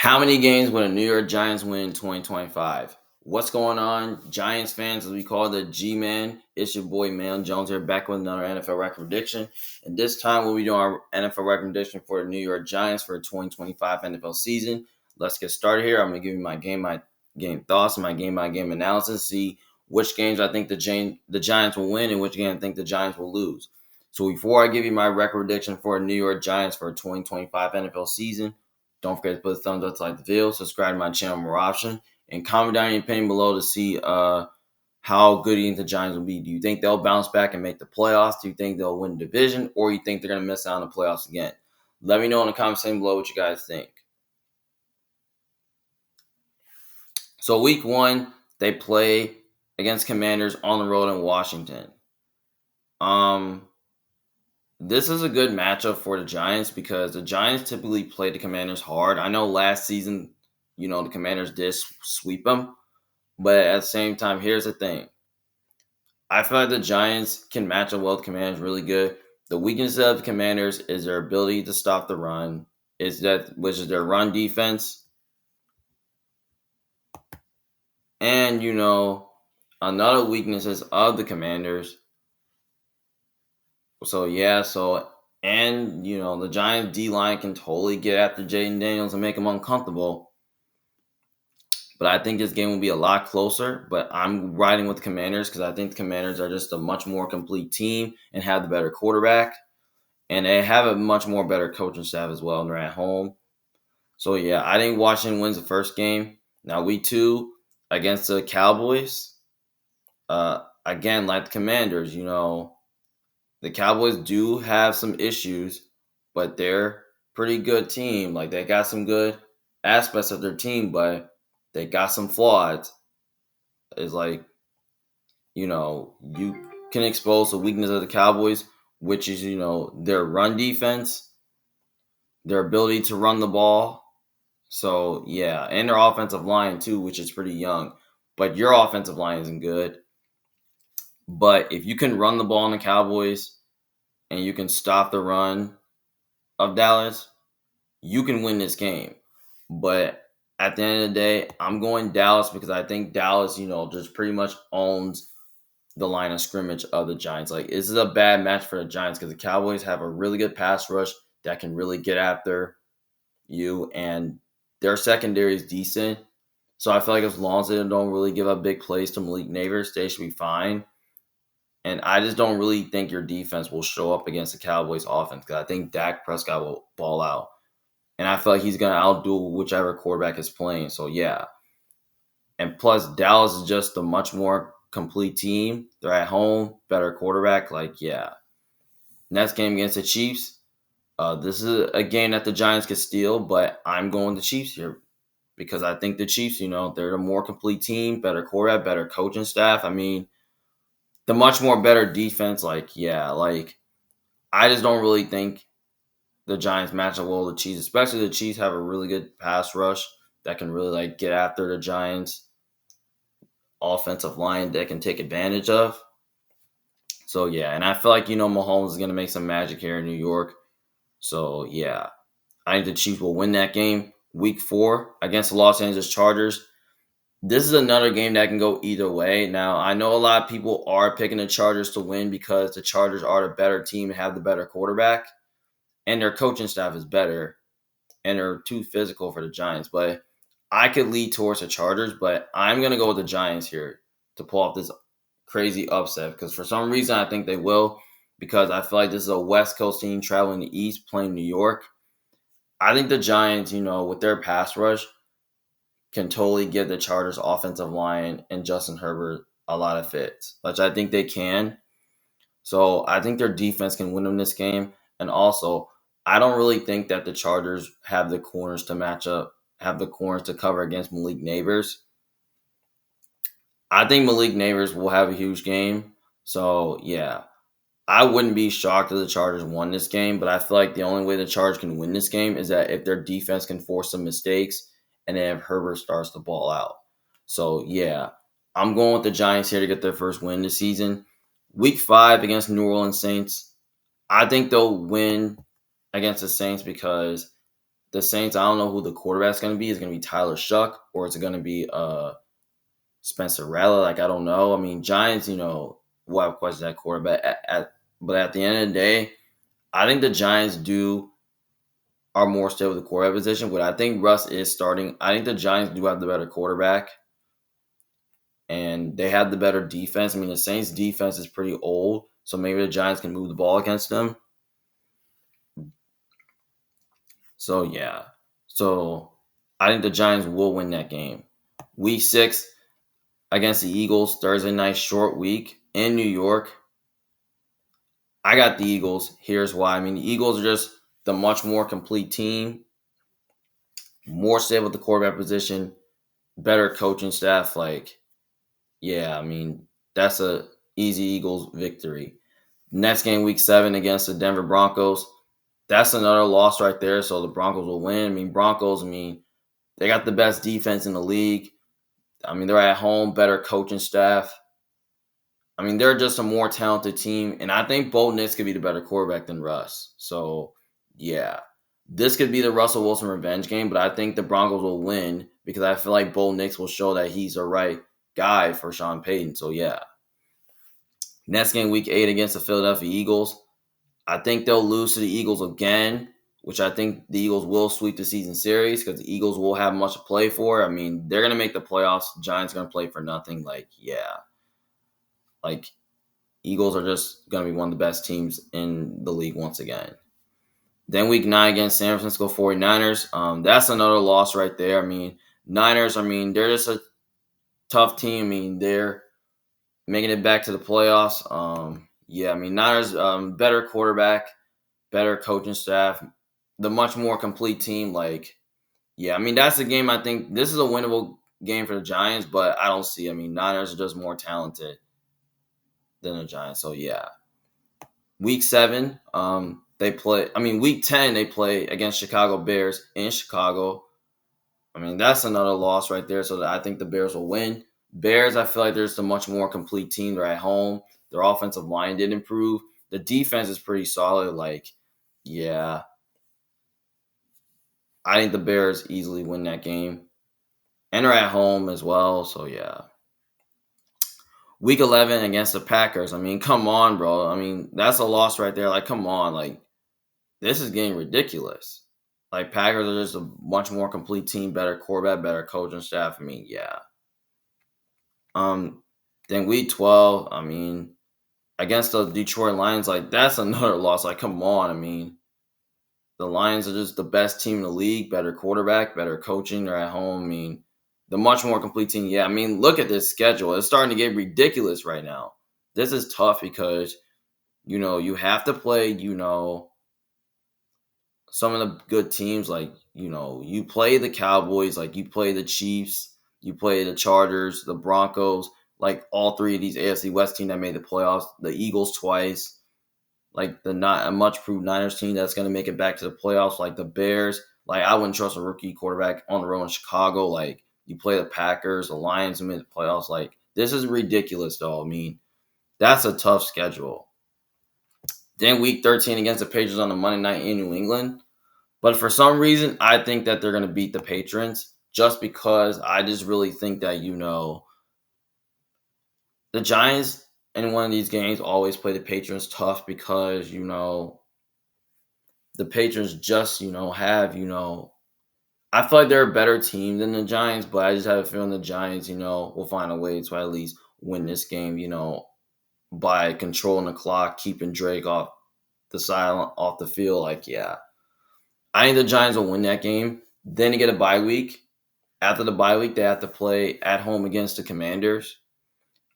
How many games will the New York Giants win in 2025? What's going on, Giants fans, as we call the G-Man? It's your boy, Man Jones here, back with another NFL record prediction. And this time, we'll be doing our NFL record prediction for the New York Giants for the 2025 NFL season. Let's get started here. I'm going to give you my game thoughts, and my game-by-game analysis, see which games I think the Giants will win and which game I think the Giants will lose. So before I give you my record prediction for the New York Giants for the 2025 NFL season, don't forget to put a thumbs up to like the video, subscribe to my channel, more option, and comment down in your opinion below to see how good you think the Giants will be. Do you think they'll bounce back and make the playoffs? Do you think they'll win the division? Or you think they're going to miss out on the playoffs again? Let me know in the comment section below what you guys think. So week 1, they play against Commanders on the road in Washington. This is a good matchup for the Giants because the Giants typically play the Commanders hard. I know last season, the Commanders did sweep them, but at the same time, here's the thing. I feel like the Giants can match up well with the Commanders really good. The weakness of the Commanders is their ability to stop the run, which is their run defense. And, another weaknesses of the Commanders. And the Giants D-line can totally get after Jaden Daniels and make him uncomfortable. But I think this game will be a lot closer. But I'm riding with the Commanders because I think the Commanders are just a much more complete team and have the better quarterback. And they have a much more better coaching staff as well, and they're at home. So, yeah, I think Washington wins the first game. Now, week 2 against the Cowboys. Again, like the Commanders, the Cowboys do have some issues, but they're pretty good team. Like, they got some good aspects of their team, but they got some flaws. It's like, you can expose the weakness of the Cowboys, which is, their run defense, their ability to run the ball. So, yeah, and their offensive line, too, which is pretty young. But your offensive line isn't good. But if you can run the ball on the Cowboys and you can stop the run of Dallas, you can win this game. But at the end of the day, I'm going Dallas because I think Dallas, just pretty much owns the line of scrimmage of the Giants. Like, this is a bad match for the Giants because the Cowboys have a really good pass rush that can really get after you, and their secondary is decent. So I feel like as long as they don't really give up big plays to Malik Neighbors, they should be fine. And I just don't really think your defense will show up against the Cowboys offense because I think Dak Prescott will ball out. And I feel like he's going to outdo whichever quarterback is playing. So, yeah. And plus, Dallas is just a much more complete team. They're at home, better quarterback. Like, yeah. Next game against the Chiefs. This is a game that the Giants could steal, but I'm going the Chiefs here because I think the Chiefs, they're a more complete team, better quarterback, better coaching staff. I mean, the much more better defense. I just don't really think the Giants match up well with the Chiefs, especially the Chiefs have a really good pass rush that can really get after the Giants offensive line that can take advantage of. So, yeah, and I feel like, Mahomes is going to make some magic here in New York. So, yeah, I think the Chiefs will win that game. Week 4 against the Los Angeles Chargers. This is another game that can go either way. Now, I know a lot of people are picking the Chargers to win because the Chargers are the better team and have the better quarterback, and their coaching staff is better, and they're too physical for the Giants. But I could lead towards the Chargers, but I'm going to go with the Giants here to pull off this crazy upset because for some reason I think they will, because I feel like this is a West Coast team traveling the East playing New York. I think the Giants, with their pass rush, can totally give the Chargers offensive line and Justin Herbert a lot of fits, which I think they can. So I think their defense can win them this game. And also, I don't really think that the Chargers have the corners to match up, have the corners to cover against Malik Neighbors. I think Malik Neighbors will have a huge game. So, yeah, I wouldn't be shocked if the Chargers won this game, but I feel like the only way the Chargers can win this game is that if their defense can force some mistakes and then if Herbert starts to ball out. So, yeah, I'm going with the Giants here to get their first win this season. Week 5 against New Orleans Saints. I think they'll win against the Saints because the Saints, I don't know who the quarterback's going to be. Is it going to be Tyler Shuck or is it going to be Spencer Rattler? Like, I don't know. I mean, Giants, will have questions at quarterback. But at the end of the day, I think the Giants are more stable with the quarterback position. But I think Russ is starting. I think the Giants do have the better quarterback. And they have the better defense. I mean, the Saints' defense is pretty old. So maybe the Giants can move the ball against them. So, yeah. So, I think the Giants will win that game. Week 6 against the Eagles, Thursday night short week in New York. I got the Eagles. Here's why. I mean, the Eagles are just the much more complete team, more stable at the quarterback position, better coaching staff. Like, yeah, I mean, that's a easy Eagles victory. Next game, week 7 against the Denver Broncos. That's another loss right there. So the Broncos will win. I mean, Broncos, they got the best defense in the league. I mean, they're at home, better coaching staff. I mean, they're just a more talented team. And I think Bo Nix could be the better quarterback than Russ. So, yeah. This could be the Russell Wilson revenge game, but I think the Broncos will win because I feel like Bo Nix will show that he's the right guy for Sean Payton. So, yeah. Next game, week 8 against the Philadelphia Eagles. I think they'll lose to the Eagles again, which I think the Eagles will sweep the season series because the Eagles will have much to play for. I mean, they're going to make the playoffs. Giants going to play for nothing. Like, yeah. Like, Eagles are just going to be one of the best teams in the league once again. Then week 9 against San Francisco 49ers. That's another loss right there. I mean, Niners, they're just a tough team. I mean, they're making it back to the playoffs. Niners, better quarterback, better coaching staff, the much more complete team. Like, yeah, that's the game. I think this is a winnable game for the Giants, but I don't see. Niners are just more talented than the Giants. So, yeah. Week 7, they play. Week 10, they play against Chicago Bears in Chicago. That's another loss right there. So I think the Bears will win. Bears, I feel like there's a much more complete team. They're at home. Their offensive line did improve. The defense is pretty solid. Like, yeah. I think the Bears easily win that game. And they're at home as well. So, yeah. Week 11 against the Packers. Come on, bro. That's a loss right there. Like, come on. Like, this is getting ridiculous. Like, Packers are just a much more complete team, better quarterback, better coaching staff. Yeah. Then week 12, against the Detroit Lions, like, that's another loss. Like, come on. The Lions are just the best team in the league, better quarterback, better coaching. They're at home. The much more complete team. Yeah, look at this schedule. It's starting to get ridiculous right now. This is tough because, you have to play, some of the good teams. Like, you play the Cowboys, like, you play the Chiefs, you play the Chargers, the Broncos, like, all 3 of these AFC West teams that made the playoffs, the Eagles twice, like, the not a much proved Niners team that's going to make it back to the playoffs, like the Bears. Like, I wouldn't trust a rookie quarterback on the road in Chicago. Like, you play the Packers, the Lions, who made the playoffs. Like, this is ridiculous, though. That's a tough schedule. Then week 13 against the Patriots on the Monday night in New England. But for some reason, I think that they're going to beat the Patriots just because I just really think that, the Giants in one of these games always play the Patriots tough because, the Patriots just, have, I feel like they're a better team than the Giants, but I just have a feeling the Giants, will find a way to at least win this game, by controlling the clock, keeping Drake off the field. Like, yeah. I think the Giants will win that game. Then they get a bye week. After the bye week, they have to play at home against the Commanders.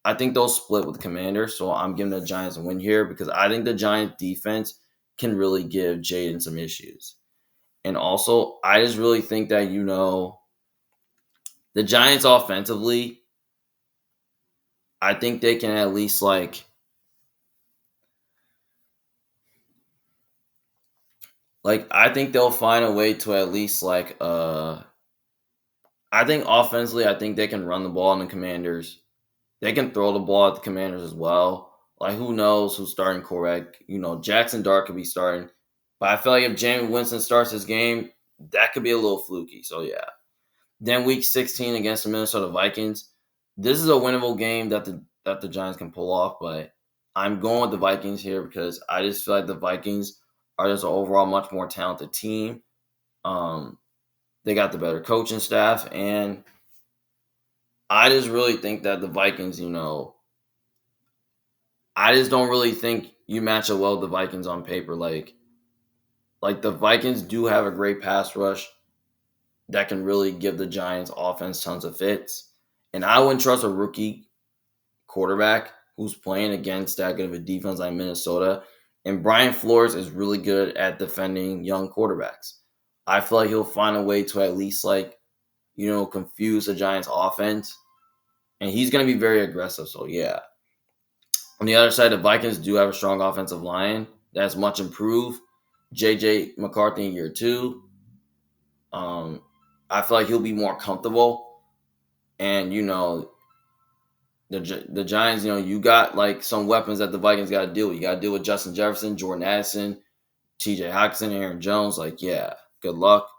I think they'll split with the Commanders, so I'm giving the Giants a win here because I think the Giants defense can really give Jaden some issues. And also, I just really think that, the Giants offensively, I think they can at least, like I think they'll find a way to at least, I think offensively, I think they can run the ball on the Commanders. They can throw the ball at the Commanders as well. Like, who knows who's starting quarterback? Jackson Dart could be starting. But I feel like if Jameis Winston starts this game, that could be a little fluky. So yeah. Then week 16 against the Minnesota Vikings. This is a winnable game that the Giants can pull off, but I'm going with the Vikings here because I just feel like the Vikings are just an overall much more talented team. They got the better coaching staff, and I just really think that the Vikings, I just don't really think you match up well with the Vikings on paper. Like the Vikings do have a great pass rush that can really give the Giants offense tons of fits. And I wouldn't trust a rookie quarterback who's playing against that good of a defense like Minnesota. And Brian Flores is really good at defending young quarterbacks. I feel like he'll find a way to at least confuse the Giants offense. And he's going to be very aggressive. So yeah. On the other side, the Vikings do have a strong offensive line that's much improved. JJ McCarthy in year 2. I feel like he'll be more comfortable. And, the Giants, you got like some weapons that the Vikings got to deal with. You got to deal with Justin Jefferson, Jordan Addison, TJ Hockenson, Aaron Jones. Like, yeah, good luck.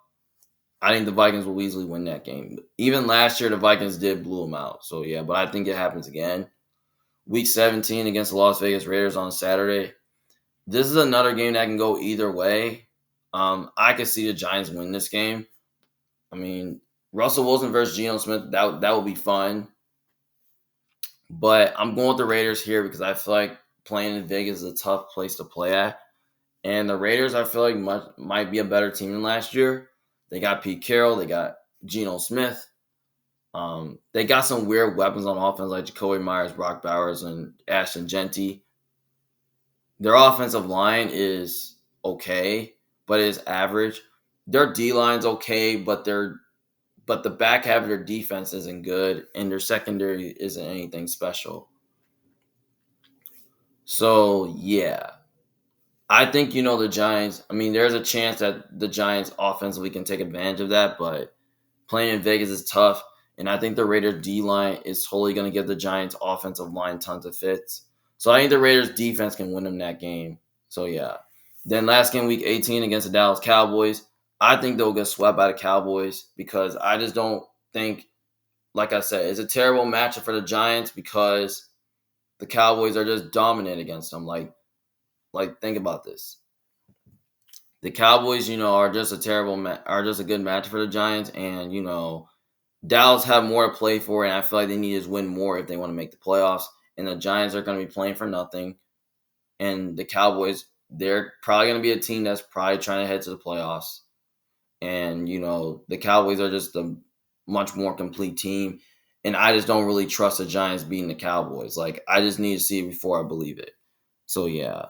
I think the Vikings will easily win that game. Even last year, the Vikings did blew them out. So, yeah, but I think it happens again. Week 17 against the Las Vegas Raiders on Saturday. This is another game that can go either way. I could see the Giants win this game. I mean, Russell Wilson versus Geno Smith, that would be fun. But I'm going with the Raiders here because I feel like playing in Vegas is a tough place to play at. And the Raiders, I feel like might be a better team than last year. They got Pete Carroll. They got Geno Smith. They got some weird weapons on offense like Jacoby Myers, Brock Bowers, and Ashton Jeanty. Their offensive line is okay, but it is average. Their D-line's okay, but the back half of their defense isn't good, and their secondary isn't anything special. So, yeah. I think, the Giants, I mean, there's a chance that the Giants offensively can take advantage of that, but playing in Vegas is tough, and I think the Raiders D-line is totally going to give the Giants offensive line tons of fits. So I think the Raiders defense can win them that game. So, yeah. Then last game, week 18 against the Dallas Cowboys. I think they'll get swept by the Cowboys because I just don't think, like I said, it's a terrible matchup for the Giants because the Cowboys are just dominant against them. Like think about this. The Cowboys, are just a good match for the Giants, and Dallas have more to play for, and I feel like they need to win more if they want to make the playoffs. And the Giants are going to be playing for nothing, and the Cowboys, they're probably going to be a team that's probably trying to head to the playoffs. And the Cowboys are just a much more complete team, and I just don't really trust the Giants beating the Cowboys. Like I just need to see it before I believe it. So yeah.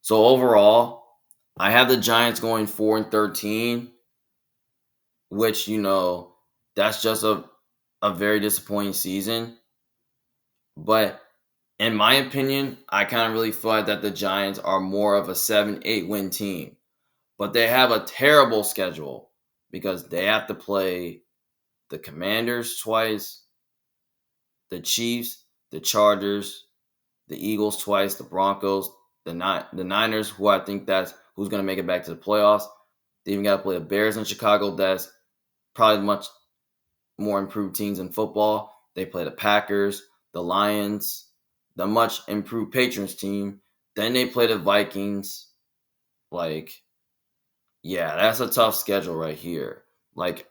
So overall, I have the Giants going 4-13, which, that's just a very disappointing season. But in my opinion, I kind of really feel like that the Giants are more of a 7-8 win team. But they have a terrible schedule because they have to play the Commanders twice, the Chiefs, the Chargers, the Eagles twice, the Broncos, the Niners, who I think that's who's going to make it back to the playoffs. They even got to play the Bears in Chicago. That's probably much more improved teams in football. They play the Packers, the Lions, the much improved Patriots team. Then they play the Vikings. Yeah, that's a tough schedule right here.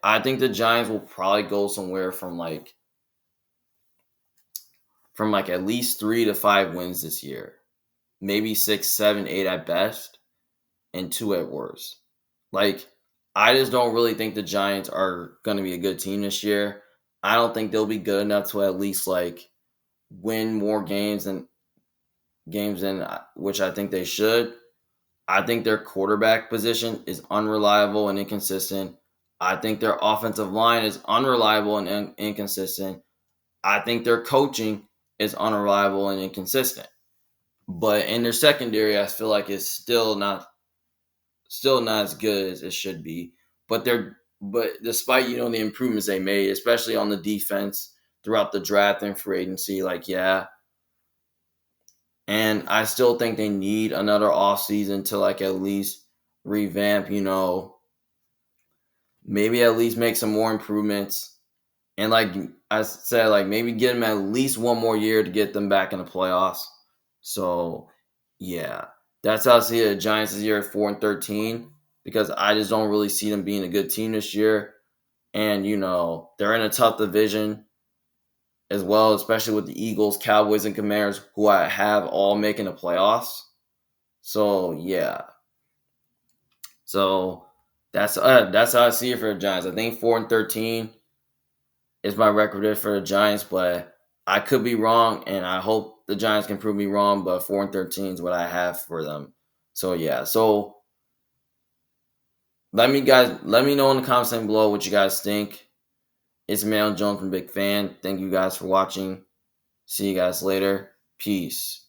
I think the Giants will probably go somewhere from at least 3 to 5 wins this year. Maybe 6, 7, 8 at best, and 2 at worst. I just don't really think the Giants are going to be a good team this year. I don't think they'll be good enough to at least win more games than which I think they should. I think their quarterback position is unreliable and inconsistent. I think their offensive line is unreliable and inconsistent. I think their coaching is unreliable and inconsistent. But in their secondary, I feel like it's still not as good as it should be. But despite the improvements they made, especially on the defense throughout the draft and free agency, yeah. And I still think they need another offseason to at least revamp, maybe at least make some more improvements. And like I said, like maybe get them at least one more year to get them back in the playoffs. So yeah, that's how I see the Giants this year at 4-13 because I just don't really see them being a good team this year. And they're in a tough division as well, especially with the Eagles, Cowboys, and Commanders, who I have all making the playoffs. So yeah, so that's how I see it for the Giants. I think 4-13 is my record for the Giants, but I could be wrong, and I hope the Giants can prove me wrong. But 4-13 is what I have for them. So yeah, so let me know in the comments section below what you guys think. It's Manuel Jones from Big Fan. Thank you guys for watching. See you guys later. Peace.